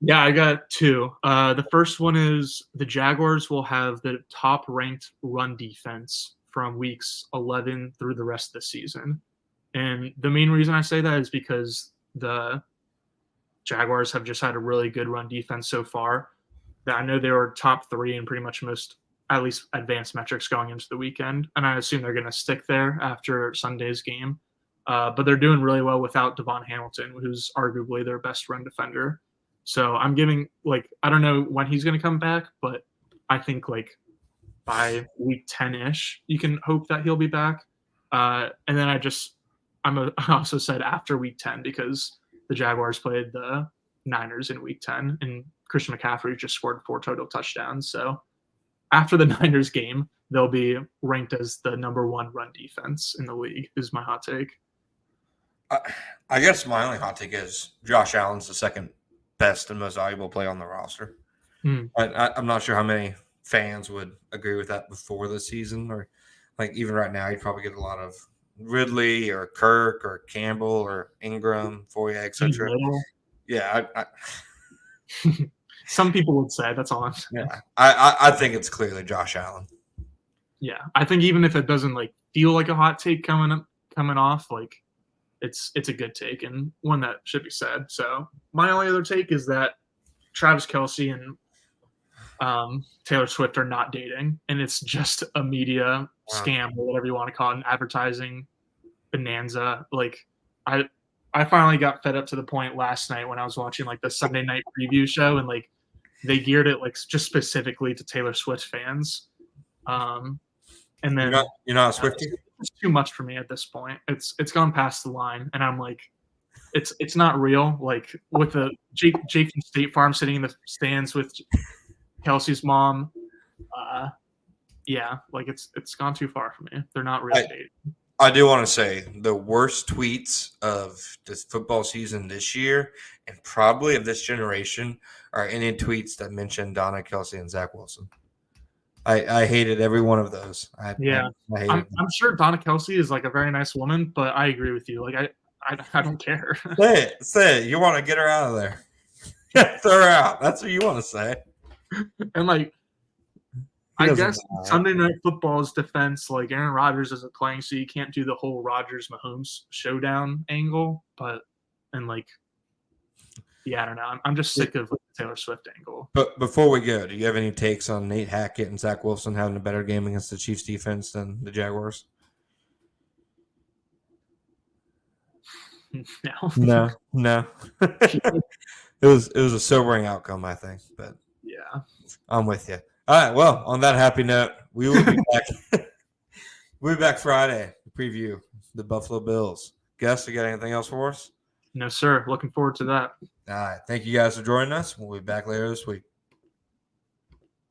Yeah, I got two. The first one is the Jaguars will have the top-ranked run defense from weeks 11 through the rest of the season. And the main reason I say that is because the Jaguars have just had a really good run defense so far. I know they were top 3 in pretty much most, at least advanced metrics going into the weekend. And I assume they're going to stick there after Sunday's game. But they're doing really well without Devon Hamilton, who's arguably their best run defender. So I'm giving, like, I don't know when he's going to come back, but I think, like, by week 10-ish, you can hope that he'll be back. And then I also said after week 10 because the Jaguars played the Niners in week 10, and Christian McCaffrey just scored 4 total touchdowns. So after the Niners game, they'll be ranked as the number 1 run defense in the league, is my hot take. I guess my only hot take is Josh Allen's the second best and most valuable player on the roster. I'm not sure how many fans would agree with that before the season, or like even right now, you'd probably get a lot of Ridley or Kirk or Campbell or Ingram, Foye, etc. Yeah, some people would say that's all I'm saying. Yeah, I think it's clearly Josh Allen. Yeah, I think even if it doesn't like feel like a hot take coming off, like it's a good take and one that should be said. So my only other take is that Travis Kelce and Taylor Swift are not dating, and it's just a media scam or whatever you want to call it, an advertising bonanza. Like I finally got fed up to the point last night when I was watching like the Sunday night preview show, and like they geared it like just specifically to Taylor Swift fans. And then you're not a Swiftie? It's too much for me at this point. It's gone past the line, and I'm like, it's not real. Like with the Jake from State Farm sitting in the stands with Kelsey's mom. Yeah, like it's gone too far for me. They're not really dating. I do want to say the worst tweets of this football season this year, and probably of this generation, are any tweets that mention Donna Kelce and Zach Wilson. I hated every one of those. I'm sure Donna Kelce is like a very nice woman, but I agree with you. Like I don't care. Say it. You want to get her out of there. Throw her out. That's what you want to say. And like, I guess Sunday Night Football's defense, like Aaron Rodgers isn't playing, so you can't do the whole Rodgers-Mahomes showdown angle. Yeah, I don't know. I'm just sick of the Taylor Swift angle. But before we go, do you have any takes on Nate Hackett and Zach Wilson having a better game against the Chiefs defense than the Jaguars? No. It was a sobering outcome, I think. But yeah, I'm with you. All right. Well, on that happy note, we will be back. We'll be back Friday to preview the Buffalo Bills. Gus, you got anything else for us? No, sir. Looking forward to that. All right. Thank you guys for joining us. We'll be back later this week.